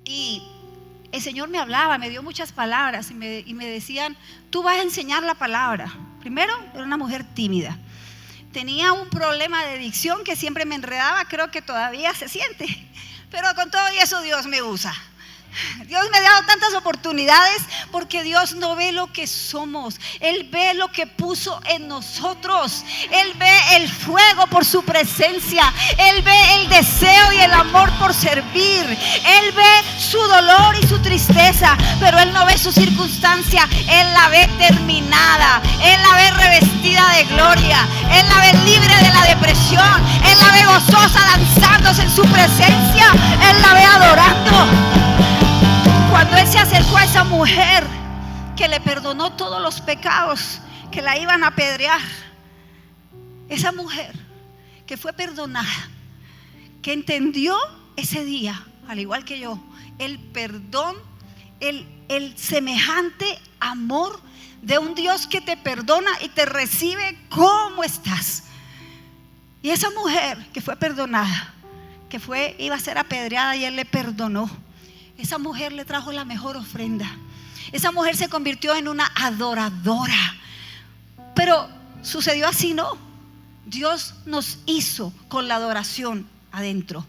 Y el Señor me hablaba, me dio muchas palabras y me decían: tú vas a enseñar la palabra. Primero, era una mujer tímida. Tenía un problema de dicción que siempre me enredaba, creo que todavía se siente. Pero con todo eso Dios me usa. Dios me ha dado tantas oportunidades porque Dios no ve lo que somos, Él ve lo que puso en nosotros. Él ve el fuego por su presencia, Él ve el deseo y el amor por servir, Él ve su dolor y su tristeza, pero Él no ve su circunstancia, Él la ve terminada, Él la ve revestida de gloria, Él la ve libre de la depresión, Él la ve gozosa danzándose en su presencia, Él la ve adorando. Cuando Él se acercó a esa mujer que le perdonó todos los pecados, que la iban a apedrear, esa mujer que fue perdonada, que entendió ese día, al igual que yo, el perdón, el semejante amor de un Dios que te perdona y te recibe como estás. Y esa mujer que fue perdonada, que iba a ser apedreada, y Él le perdonó. Esa mujer le trajo la mejor ofrenda. Esa mujer se convirtió en una adoradora. Pero sucedió así, ¿no? Dios nos hizo con la adoración adentro.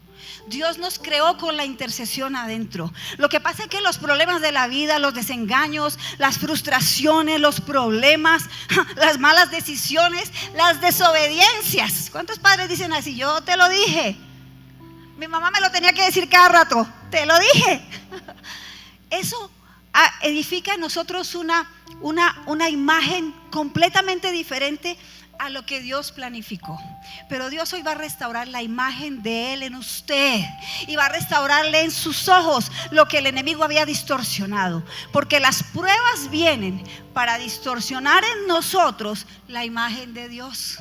Dios nos creó con la intercesión adentro. Lo que pasa es que los problemas de la vida, los desengaños, las frustraciones, los problemas, las malas decisiones, las desobediencias. ¿Cuántos padres dicen así? Yo te lo dije. Mi mamá me lo tenía que decir cada rato. Te lo dije. Eso edifica en nosotros una imagen completamente diferente a lo que Dios planificó. Pero Dios hoy va a restaurar la imagen de Él en usted y va a restaurarle en sus ojos lo que el enemigo había distorsionado, porque las pruebas vienen para distorsionar en nosotros la imagen de Dios.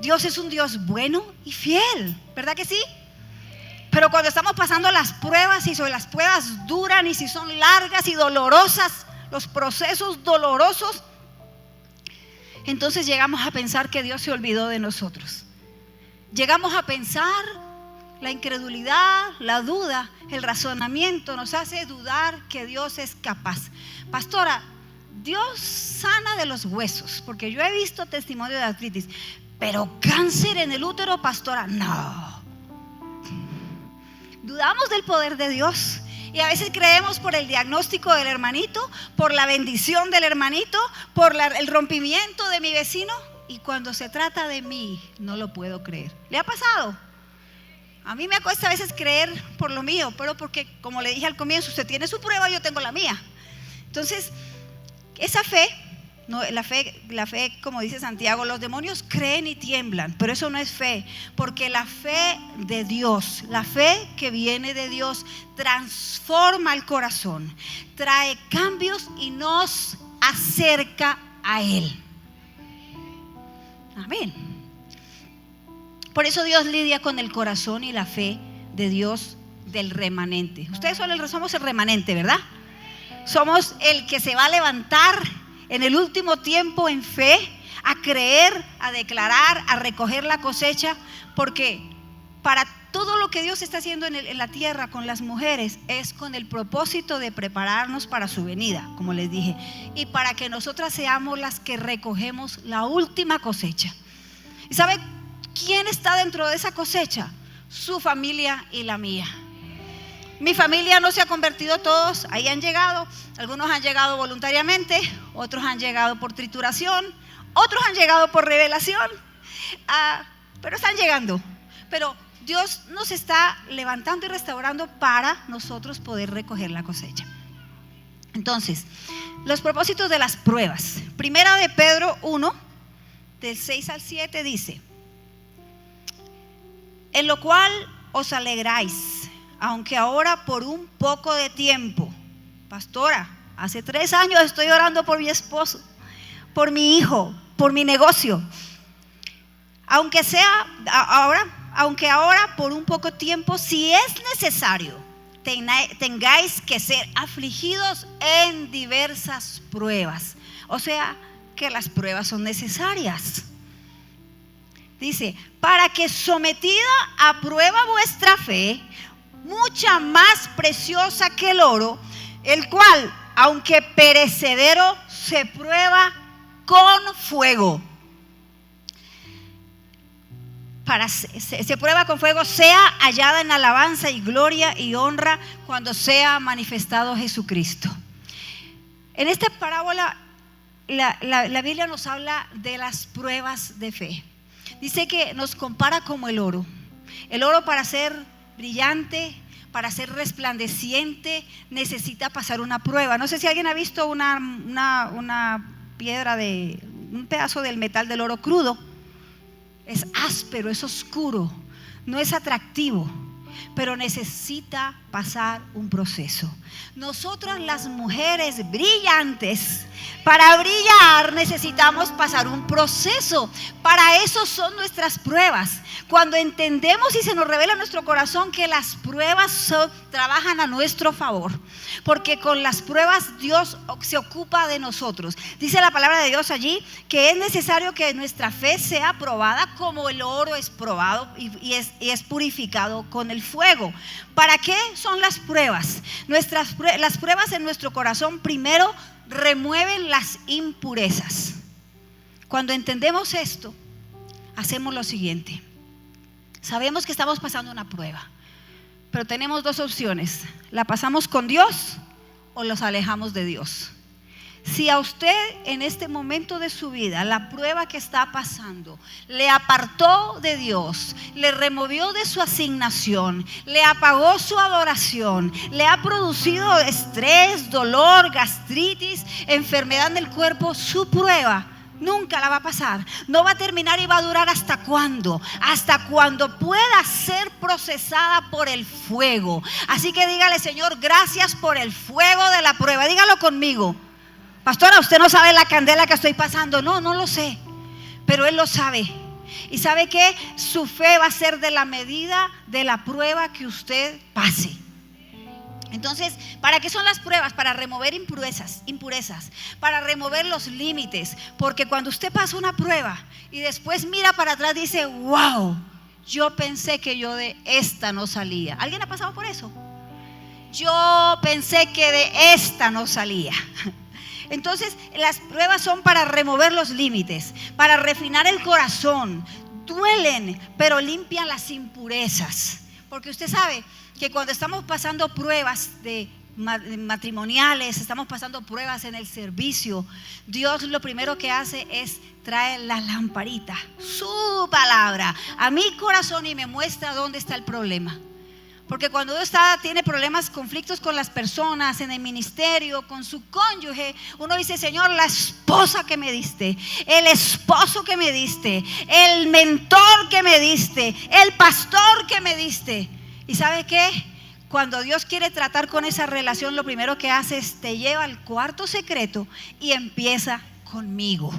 Dios es un Dios bueno y fiel, ¿verdad que sí? Pero cuando estamos pasando las pruebas, y si las pruebas duran y si son largas y dolorosas, los procesos dolorosos, entonces llegamos a pensar que Dios se olvidó de nosotros. Llegamos a pensar, la incredulidad, la duda, el razonamiento nos hace dudar que Dios es capaz. Pastora, Dios sana de los huesos, porque yo he visto testimonio de artritis, pero cáncer en el útero, pastora, no. Dudamos del poder de Dios y a veces creemos por el diagnóstico del hermanito, por la bendición del hermanito, por el rompimiento de mi vecino, y cuando se trata de mí no lo puedo creer. ¿Le ha pasado? A mí me cuesta a veces creer por lo mío, pero porque, como le dije al comienzo, usted tiene su prueba, yo tengo la mía. Entonces, esa fe, no, la fe, como dice Santiago, los demonios creen y tiemblan, pero eso no es fe, porque la fe de Dios, la fe que viene de Dios, transforma el corazón, trae cambios y nos acerca a Él. Amén. Por eso Dios lidia con el corazón y la fe de Dios del remanente. Ustedes somos el remanente, ¿verdad? Somos el que se va a levantar en el último tiempo en fe, a creer, a declarar, a recoger la cosecha, porque para todo lo que Dios está haciendo en la tierra con las mujeres es con el propósito de prepararnos para su venida, como les dije, y para que nosotras seamos las que recogemos la última cosecha. ¿Y sabe quién está dentro de esa cosecha? Su familia y la mía. Mi familia no se ha convertido todos, ahí han llegado, algunos han llegado voluntariamente, otros han llegado por trituración, otros han llegado por revelación, pero están llegando. Pero Dios nos está levantando y restaurando para nosotros poder recoger la cosecha. Entonces, los propósitos de las pruebas. Primera de Pedro 1, del 6 al 7 dice: en lo cual os alegráis, aunque ahora por un poco de tiempo. Pastora, hace 3 años estoy orando por mi esposo, por mi hijo, por mi negocio. Aunque ahora por un poco tiempo, si es necesario, tengáis que ser afligidos en diversas pruebas. O sea, que las pruebas son necesarias. Dice, para que sometida a prueba vuestra fe, mucha más preciosa que el oro, el cual, aunque perecedero, se prueba con fuego. Se prueba con fuego, sea hallada en alabanza y gloria y honra cuando sea manifestado Jesucristo. En esta parábola la Biblia nos habla de las pruebas de fe. Dice que nos compara como el oro. El oro, para ser brillante, para ser resplandeciente, necesita pasar una prueba. No sé si alguien ha visto una piedra, un pedazo del metal del oro crudo. Es áspero, es oscuro, no es atractivo, pero necesita pasar un proceso. Nosotras, las mujeres brillantes, para brillar necesitamos pasar un proceso. Para eso son nuestras pruebas. Cuando entendemos y se nos revela en nuestro corazón que las pruebas trabajan a nuestro favor, porque con las pruebas Dios se ocupa de nosotros. Dice la palabra de Dios allí que es necesario que nuestra fe sea probada como el oro es probado y es purificado con el fuego. ¿Para qué son las pruebas? Las pruebas en nuestro corazón primero remueven las impurezas. Cuando entendemos esto, hacemos lo siguiente. Sabemos que estamos pasando una prueba, pero tenemos dos opciones: la pasamos con Dios o los alejamos de Dios. Si a usted en este momento de su vida la prueba que está pasando le apartó de Dios, le removió de su asignación, le apagó su adoración, le ha producido estrés, dolor, gastritis, enfermedad en el cuerpo, su prueba nunca la va a pasar, no va a terminar y va a durar ¿hasta cuándo? Hasta cuando pueda ser procesada por el fuego. Así que dígale: Señor, gracias por el fuego de la prueba. Dígalo conmigo. Pastora, usted no sabe la candela que estoy pasando. No lo sé, pero Él lo sabe. Y sabe que su fe va a ser de la medida de la prueba que usted pase. Entonces, ¿para qué son las pruebas? Para remover impurezas, para remover los límites. Porque cuando usted pasa una prueba y después mira para atrás, dice: wow, yo pensé que yo de esta no salía. ¿Alguien ha pasado por eso? Yo pensé que de esta no salía. Entonces, las pruebas son para remover los límites, para refinar el corazón. Duelen, pero limpian las impurezas. Porque usted sabe que cuando estamos pasando pruebas matrimoniales, estamos pasando pruebas en el servicio, Dios lo primero que hace es traer la lamparita, su palabra, a mi corazón y me muestra dónde está el problema. Porque cuando uno tiene problemas, conflictos con las personas, en el ministerio, con su cónyuge, uno dice: Señor, la esposa que me diste, el esposo que me diste, el mentor que me diste, el pastor que me diste. ¿Y sabe qué? Cuando Dios quiere tratar con esa relación, lo primero que hace es te lleva al cuarto secreto y empieza conmigo.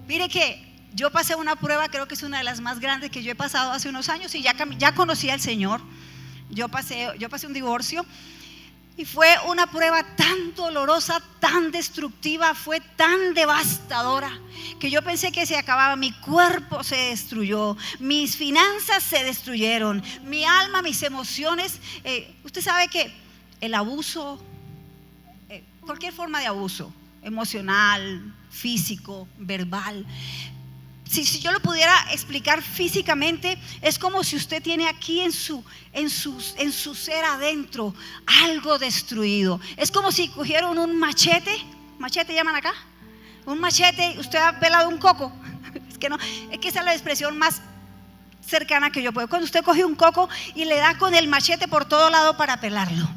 Mire que yo pasé una prueba, creo que es una de las más grandes que yo he pasado hace unos años, y ya conocí al Señor. Yo pasé un divorcio y fue una prueba tan dolorosa, tan destructiva, fue tan devastadora que yo pensé que se acababa. Mi cuerpo se destruyó, mis finanzas se destruyeron, mi alma, mis emociones. Usted sabe que el abuso, cualquier forma de abuso, emocional, físico, verbal, si yo lo pudiera explicar físicamente, es como si usted tiene aquí en su ser adentro algo destruido. Es como si cogieron un machete llaman acá, un machete, usted ha pelado un coco. Es que esa es la expresión más cercana que yo puedo. Cuando usted coge un coco y le da con el machete por todo lado para pelarlo.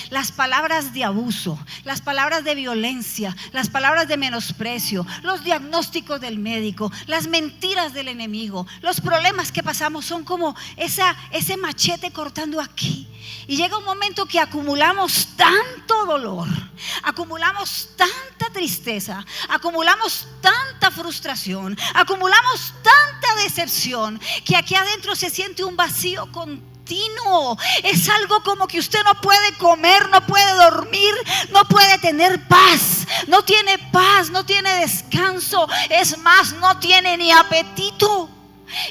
Las palabras de abuso, las palabras de violencia, las palabras de menosprecio, los diagnósticos del médico, las mentiras del enemigo, los problemas que pasamos son como ese machete cortando aquí. Y llega un momento que acumulamos tanto dolor, acumulamos tanta tristeza, acumulamos tanta frustración, acumulamos tanta decepción, que aquí adentro se siente un vacío continuo. Es algo como que usted no puede comer, no puede dormir, no puede tener paz, no tiene descanso, es más, no tiene ni apetito.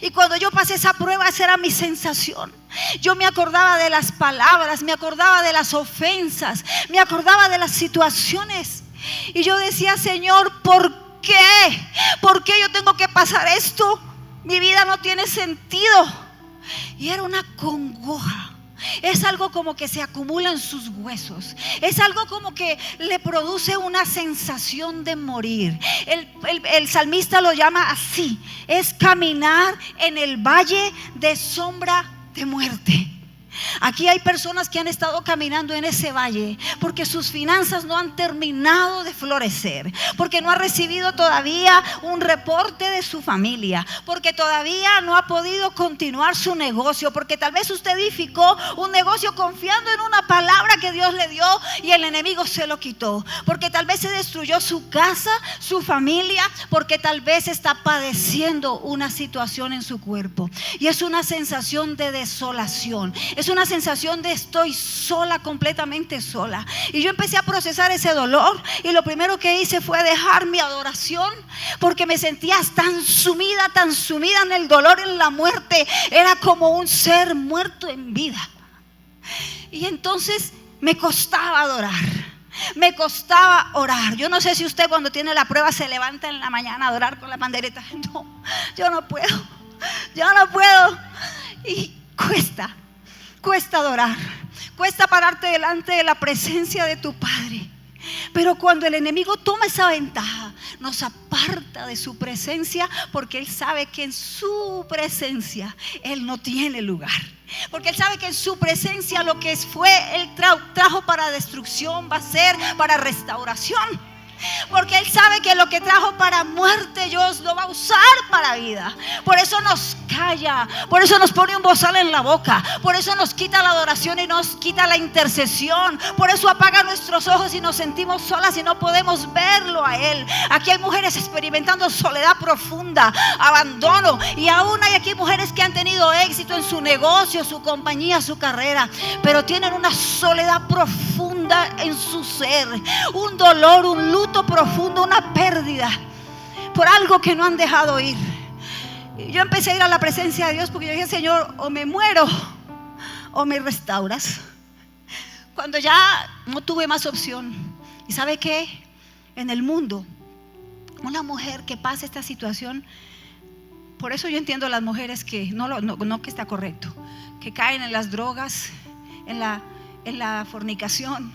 Y cuando yo pasé esa prueba, esa era mi sensación. Yo me acordaba de las palabras, me acordaba de las ofensas, me acordaba de las situaciones. Y yo decía, Señor, ¿por qué? ¿Por qué yo tengo que pasar esto? Mi vida no tiene sentido. Y era una congoja. Es algo como que se acumula en sus huesos. Es algo como que le produce una sensación de morir. El salmista lo llama así: es caminar en el valle de sombra de muerte. Aquí hay personas que han estado caminando en ese valle porque sus finanzas no han terminado de florecer, porque no ha recibido todavía un reporte de su familia, porque todavía no ha podido continuar su negocio, porque tal vez usted edificó un negocio confiando en una palabra que Dios le dio y el enemigo se lo quitó, porque tal vez se destruyó su casa, su familia, porque tal vez está padeciendo una situación en su cuerpo y es una sensación de desolación. Es una sensación de estoy sola, completamente sola. Y yo empecé a procesar ese dolor y lo primero que hice fue dejar mi adoración, porque me sentía tan sumida en el dolor, en la muerte. Era como un ser muerto en vida. Y entonces me costaba adorar, me costaba orar. Yo no sé si usted cuando tiene la prueba se levanta en la mañana a adorar con la pandereta. No, yo no puedo. Y cuesta adorar, cuesta pararte delante de la presencia de tu Padre. Pero cuando el enemigo toma esa ventaja, nos aparta de su presencia, porque él sabe que en su presencia él no tiene lugar. Porque él sabe que en su presencia lo que fue, él trajo para destrucción, va a ser para restauración. Porque él sabe que lo que trajo para muerte, Dios lo va a usar para vida. Por eso nos calla, por eso nos pone un bozal en la boca, por eso nos quita la adoración y nos quita la intercesión. Por eso apaga nuestros ojos y nos sentimos solas y no podemos verlo a él. Aquí hay mujeres experimentando soledad profunda, abandono, y aún hay aquí mujeres que han tenido éxito en su negocio, su compañía, su carrera, pero tienen una soledad profunda en su ser, un dolor, un luto profundo, una pérdida por algo que no han dejado ir. Y yo empecé a ir a la presencia de Dios porque yo dije, Señor, o me muero o me restauras. Cuando ya no tuve más opción. ¿Y sabe qué? En el mundo, una mujer que pasa esta situación, por eso yo entiendo a las mujeres que no que está correcto, que caen en las drogas, en la fornicación,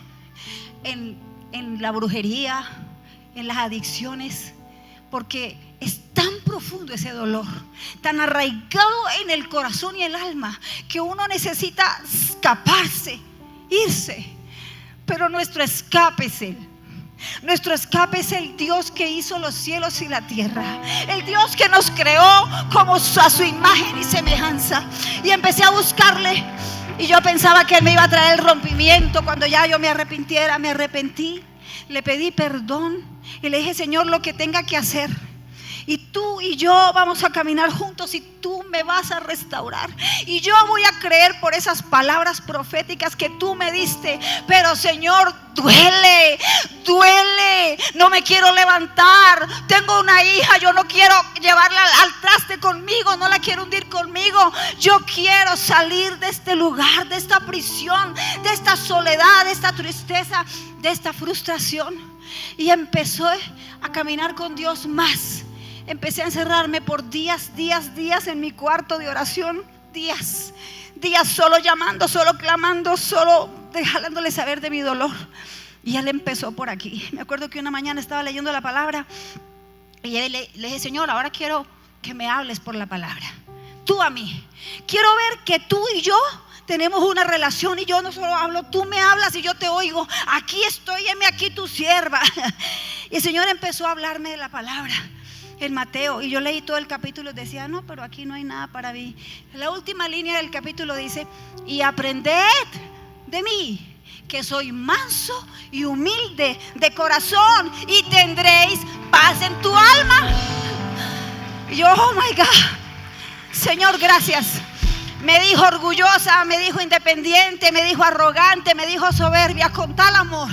en la brujería, en las adicciones, porque es tan profundo ese dolor, tan arraigado en el corazón y el alma, que uno necesita escaparse, irse. Pero nuestro escape es Él. Nuestro escape es el Dios que hizo los cielos y la tierra, el Dios que nos creó como a su imagen y semejanza. Y empecé a buscarle, y yo pensaba que Él me iba a traer el rompimiento cuando ya yo me arrepintiera. Me arrepentí, le pedí perdón y le dije, Señor, lo que tenga que hacer, y tú y yo vamos a caminar juntos y tú me vas a restaurar. Y yo voy a creer por esas palabras proféticas que tú me diste. Pero Señor, duele, no me quiero levantar. Tengo una hija, yo no quiero llevarla al traste conmigo, no la quiero hundir conmigo. Yo quiero salir de este lugar, de esta prisión, de esta soledad, de esta tristeza, de esta frustración. Y empezó a caminar con Dios más. Empecé a encerrarme por días en mi cuarto de oración. Días solo llamando, solo clamando, solo dejándole saber de mi dolor. Y Él empezó por aquí. Me acuerdo que una mañana estaba leyendo la palabra y le dije, Señor, ahora quiero que me hables por la palabra. Tú a mí. Quiero ver que tú y yo tenemos una relación, y yo no solo hablo, tú me hablas y yo te oigo. Aquí estoy, heme aquí tu sierva. Y el Señor empezó a hablarme de la palabra en Mateo, y yo leí todo el capítulo y decía, no, pero aquí no hay nada para mí. La última línea del capítulo dice, y aprended de mí, que soy manso y humilde de corazón, y tendréis paz en tu alma. Y yo, oh my God, Señor, gracias. Me dijo orgullosa, me dijo independiente, me dijo arrogante, me dijo soberbia, con tal amor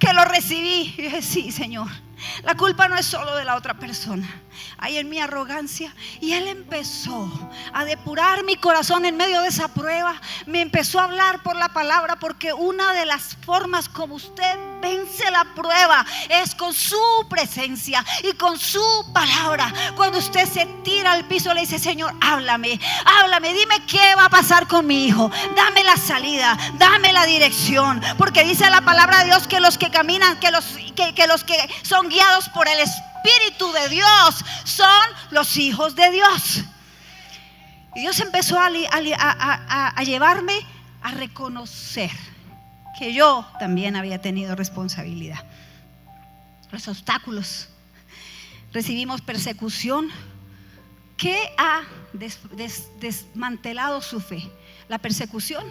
que lo recibí. Y dije, sí, Señor. La culpa no es solo de la otra persona. Hay en mi arrogancia. Y Él empezó a depurar mi corazón en medio de esa prueba. Me empezó a hablar por la palabra, porque una de las formas como usted vence la prueba es con su presencia y con su palabra. Cuando usted se tira al piso, le dice: Señor, háblame, dime qué va a pasar con mi hijo, dame la salida, dame la dirección. Porque dice la palabra de Dios que los que caminan, que los que son guiados por el Espíritu de Dios son los hijos de Dios. Y Dios empezó a llevarme a reconocer que yo también había tenido responsabilidad. Los obstáculos. Recibimos persecución. ¿Qué ha desmantelado su fe? La persecución.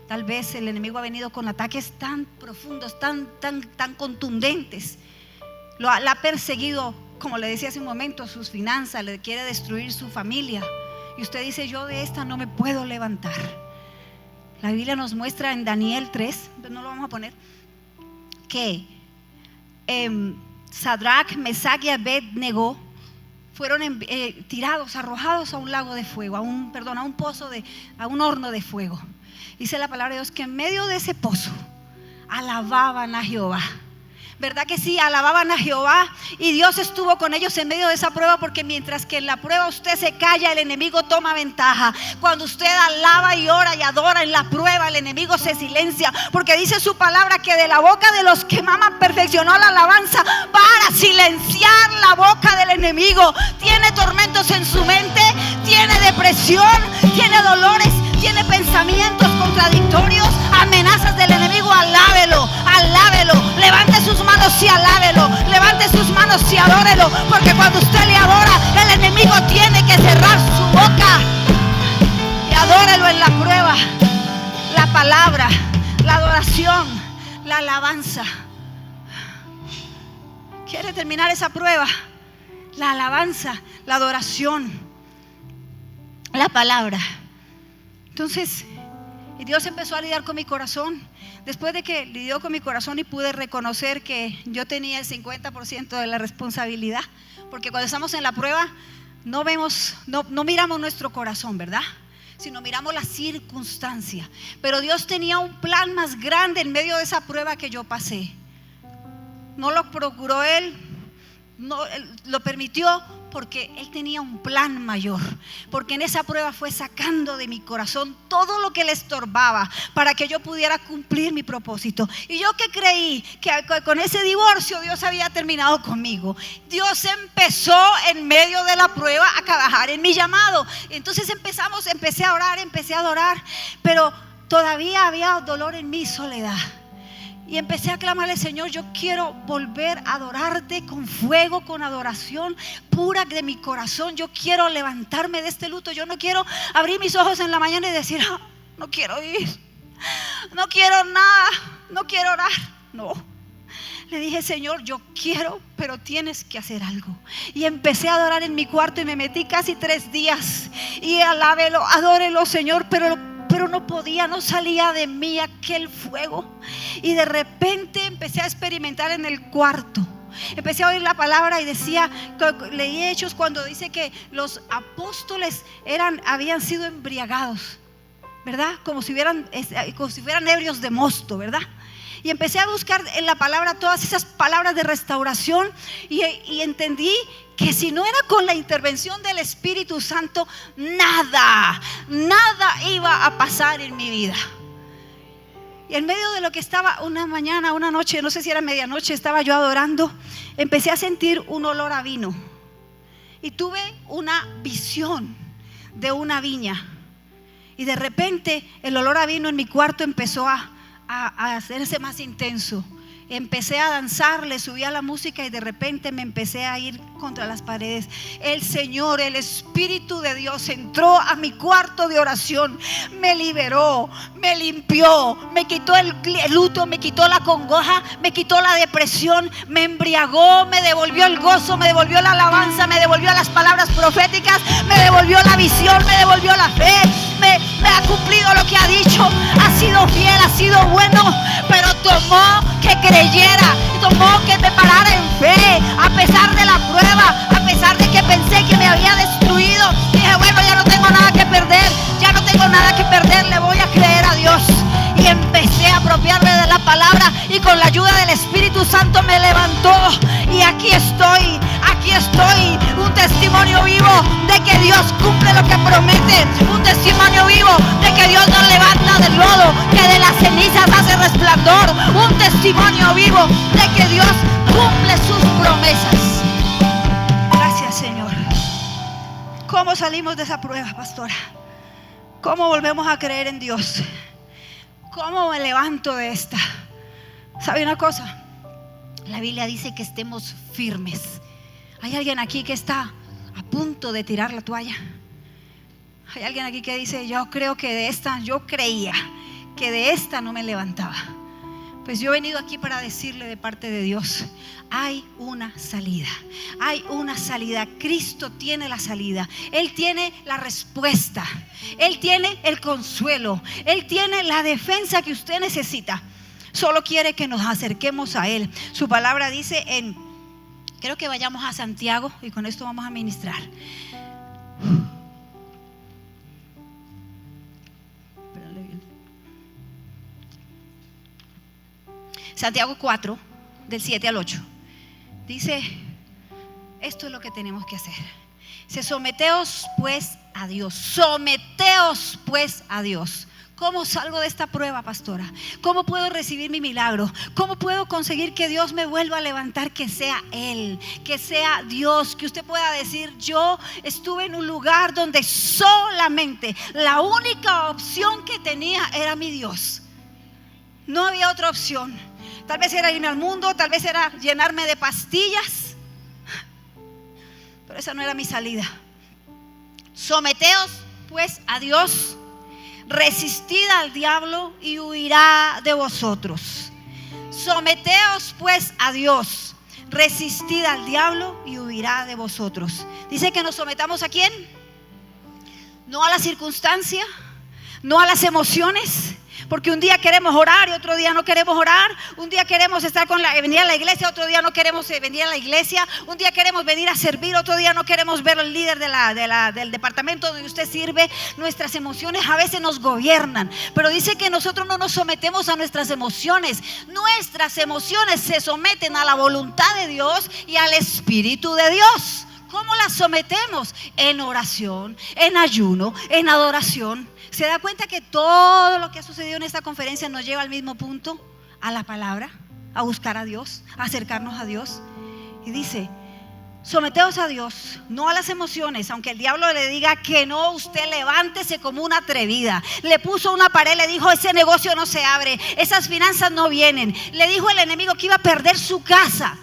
Tal vez el enemigo ha venido con ataques tan profundos, tan contundentes. La ha perseguido, como le decía hace un momento, sus finanzas, le quiere destruir su familia. Y usted dice: yo de esta no me puedo levantar. La Biblia nos muestra en Daniel 3, no lo vamos a poner, que Sadrach, Mesach y Abed-Nego fueron tirados, arrojados a un lago de fuego, a un horno de fuego. Dice la palabra de Dios que en medio de ese pozo alababan a Jehová. ¿Verdad que sí? Alababan a Jehová, y Dios estuvo con ellos en medio de esa prueba, porque mientras que en la prueba usted se calla, el enemigo toma ventaja. Cuando usted alaba y ora y adora en la prueba, el enemigo se silencia, porque dice su palabra que de la boca de los que maman perfeccionó la alabanza para silenciar la boca del enemigo. Tiene tormentos en su mente, tiene depresión, tiene dolores, tiene pensamientos contradictorios, amenazas del enemigo. Alábelo, levante sus manos y alábelo, levante sus manos y adórelo, porque cuando usted le adora, el enemigo tiene que cerrar su boca. Y adórelo en la prueba. La palabra, la adoración, la alabanza. ¿Quiere terminar esa prueba? La alabanza, la adoración, la palabra. Entonces Dios empezó a lidiar con mi corazón. Después de que lidió con mi corazón y pude reconocer que yo tenía el 50% de la responsabilidad, porque cuando estamos en la prueba no miramos nuestro corazón, ¿verdad? Sino miramos la circunstancia. Pero Dios tenía un plan más grande en medio de esa prueba que yo pasé. No lo procuró Él, Él lo permitió porque Él tenía un plan mayor. Porque en esa prueba fue sacando de mi corazón todo lo que le estorbaba para que yo pudiera cumplir mi propósito. Y yo que creí que con ese divorcio Dios había terminado conmigo, Dios empezó en medio de la prueba a trabajar en mi llamado. Entonces empecé a orar, empecé a adorar, pero todavía había dolor en mi soledad. Y empecé a clamarle: Señor, yo quiero volver a adorarte con fuego, con adoración pura de mi corazón. Yo quiero levantarme de este luto. Yo no quiero abrir mis ojos en la mañana y decir: no quiero ir, no quiero nada, no quiero orar. No. Le dije: Señor, yo quiero, pero tienes que hacer algo. Y empecé a adorar en mi cuarto y me metí casi 3 días. Y alábelo, adórelo, Señor, pero no podía, no salía de mí aquel fuego. Y de repente empecé a experimentar en el cuarto. Empecé a oír la palabra y decía, leí Hechos cuando dice que los apóstoles habían sido embriagados, ¿verdad? Como si fueran ebrios de mosto, ¿verdad? Y empecé a buscar en la palabra todas esas palabras de restauración y entendí que si no era con la intervención del Espíritu Santo, nada iba a pasar en mi vida. Y en medio de lo que estaba una noche, no sé si era medianoche, estaba yo adorando, empecé a sentir un olor a vino. Y tuve una visión de una viña. Y de repente el olor a vino en mi cuarto empezó a hacerse más intenso. Empecé a danzar, le subí a la música y de repente me empecé a ir contra las paredes. El Señor, el Espíritu de Dios entró a mi cuarto de oración, me liberó, me limpió, me quitó el luto, me quitó la congoja, me quitó la depresión, me embriagó, me devolvió el gozo, me devolvió la alabanza, me devolvió las palabras proféticas, me devolvió la visión, me devolvió la fe. Me ha cumplido lo que ha dicho, ha sido fiel, ha sido bueno, pero tomó que creyera, tomó que me parara en fe, a pesar de la prueba, a pesar de que pensé que me había destruido. Dije, bueno, ya no tengo nada que perder, ya no tengo nada que perder, le voy a creer a Dios. Y empecé a apropiarme de la palabra, y con la ayuda del Espíritu Santo me levantó. Y aquí estoy, un testimonio vivo de que Dios cumple lo que promete, un testimonio vivo de que Dios nos levanta del lodo, que de las cenizas hace resplandor, un testimonio vivo de que Dios cumple sus promesas. Gracias, Señor. ¿Cómo salimos de esa prueba, pastora? ¿Cómo volvemos a creer en Dios? ¿Cómo me levanto de esta? ¿Sabe una cosa? La Biblia dice que estemos firmes. ¿Hay alguien aquí que está a punto de tirar la toalla? ¿Hay alguien aquí que dice, yo creía que de esta no me levantaba? Pues yo he venido aquí para decirle de parte de Dios, hay una salida, hay una salida. Cristo tiene la salida, Él tiene la respuesta, Él tiene el consuelo, Él tiene la defensa que usted necesita. Solo quiere que nos acerquemos a Él. Su palabra dice creo que vayamos a Santiago, y con esto vamos a ministrar. Santiago 4, del 7 al 8. Dice, esto es lo que tenemos que hacer. Dice, someteos pues a Dios. Someteos pues a Dios. ¿Cómo salgo de esta prueba, pastora? ¿Cómo puedo recibir mi milagro? ¿Cómo puedo conseguir que Dios me vuelva a levantar? Que sea Él, que sea Dios, que usted pueda decir, yo estuve en un lugar donde solamente la única opción que tenía era mi Dios. No había otra opción. Tal vez era irme al mundo, tal vez era llenarme de pastillas, pero esa no era mi salida. Someteos pues a Dios, resistid al diablo y huirá de vosotros. Someteos pues a Dios, resistid al diablo y huirá de vosotros. Dice que nos sometamos ¿a quién? No a la circunstancia, no a las emociones. Porque un día queremos orar y otro día no queremos orar. Un día queremos venir a la iglesia, otro día no queremos venir a la iglesia. Un día queremos venir a servir, otro día no queremos ver al líder del departamento donde usted sirve. Nuestras emociones a veces nos gobiernan, pero dice que nosotros no nos sometemos a nuestras emociones. Nuestras emociones se someten a la voluntad de Dios y al Espíritu de Dios. ¿Cómo las sometemos? En oración, en ayuno, en adoración. ¿Se da cuenta que todo lo que ha sucedido en esta conferencia nos lleva al mismo punto? A la palabra, a buscar a Dios, a acercarnos a Dios. Y dice, someteos a Dios, no a las emociones. Aunque el diablo le diga que no, usted levántese como una atrevida. Le puso una pared, le dijo, ese negocio no se abre, esas finanzas no vienen. Le dijo el enemigo que iba a perder su casa,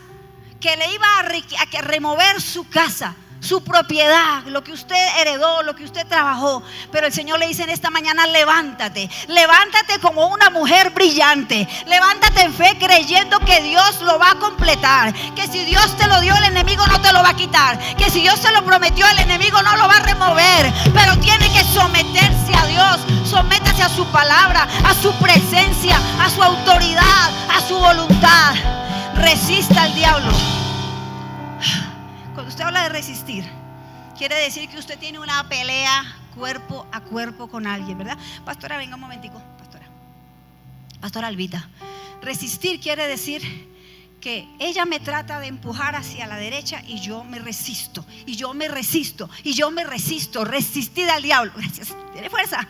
que le iba a remover su casa, su propiedad, lo que usted heredó, lo que usted trabajó. Pero el Señor le dice en esta mañana, levántate, levántate como una mujer brillante, levántate en fe creyendo que Dios lo va a completar, que si Dios te lo dio, el enemigo no te lo va a quitar, que si Dios te lo prometió, el enemigo no lo va a remover. Pero tiene que someterse a Dios, sométase a su palabra, a su presencia, a su autoridad, a su voluntad. Resista al diablo. Cuando usted habla de resistir, quiere decir que usted tiene una pelea cuerpo a cuerpo con alguien, ¿verdad? Pastora, venga un momentico, Pastora Albita. Resistir quiere decir que ella me trata de empujar hacia la derecha y yo me resisto, y yo me resisto, y yo me resisto. Resistir al diablo. Gracias, tiene fuerza.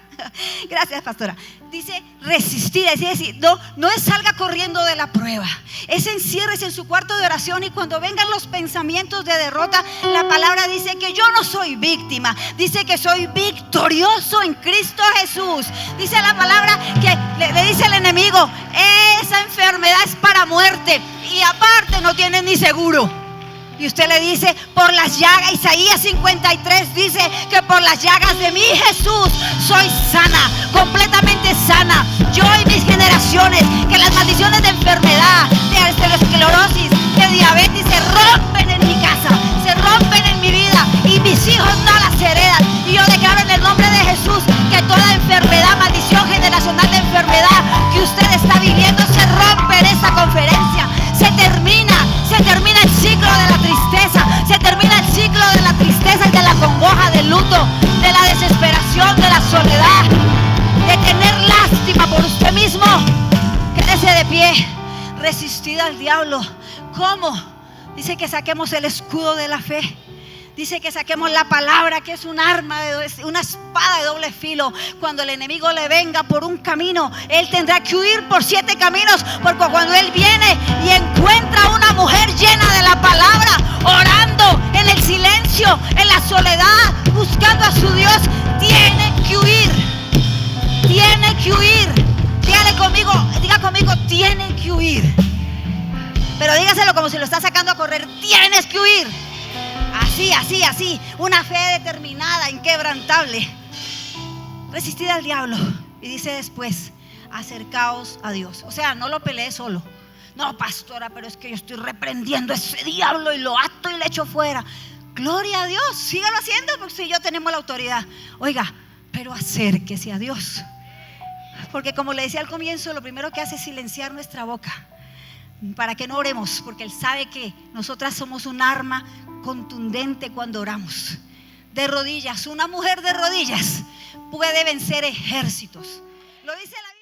Gracias, pastora. Dice resistir, es decir, no es salga corriendo de la prueba, es enciérrese en su cuarto de oración, y cuando vengan los pensamientos de derrota, la palabra dice que yo no soy víctima, dice que soy victorioso en Cristo Jesús. Dice la palabra que le dice el enemigo, esa enfermedad es para muerte y aparte no tiene ni seguro. Y usted le dice, por las llagas, Isaías 53 dice que por las llagas de mi Jesús soy sana, completamente sana, yo y mis generaciones. Que las maldiciones de enfermedad, de arteriosclerosis, de diabetes se rompen en mi casa, se rompen en mi vida, y mis hijos no las heredan. Y yo declaro en el nombre de Jesús que toda enfermedad, maldición generacional de enfermedad que usted está viviendo, se rompe en esta conferencia, se termina Resistid al diablo. ¿Cómo? Dice que saquemos el escudo de la fe. Dice que saquemos la palabra, que es un arma, una espada de doble filo. Cuando el enemigo le venga por un camino, él tendrá que huir por 7 caminos. Porque cuando él viene y encuentra a una mujer llena de la palabra, orando en el silencio, en la soledad, buscando a su Dios, tiene que huir. Tiene que huir. Diga conmigo, tiene que huir. Pero dígaselo como si lo está sacando a correr. Tienes que huir. Así, una fe determinada, inquebrantable. Resistid al diablo. Y dice después, acercaos a Dios. O sea, no lo pelees solo. No, pastora, pero es que yo estoy reprendiendo a ese diablo y lo ato y le echo fuera. Gloria a Dios, sígalo haciendo, porque si yo tenemos la autoridad. Oiga, pero acérquese a Dios. Porque como le decía al comienzo, lo primero que hace es silenciar nuestra boca, para que no oremos, porque Él sabe que nosotras somos un arma contundente cuando oramos. De rodillas, una mujer de rodillas puede vencer ejércitos. Lo dice la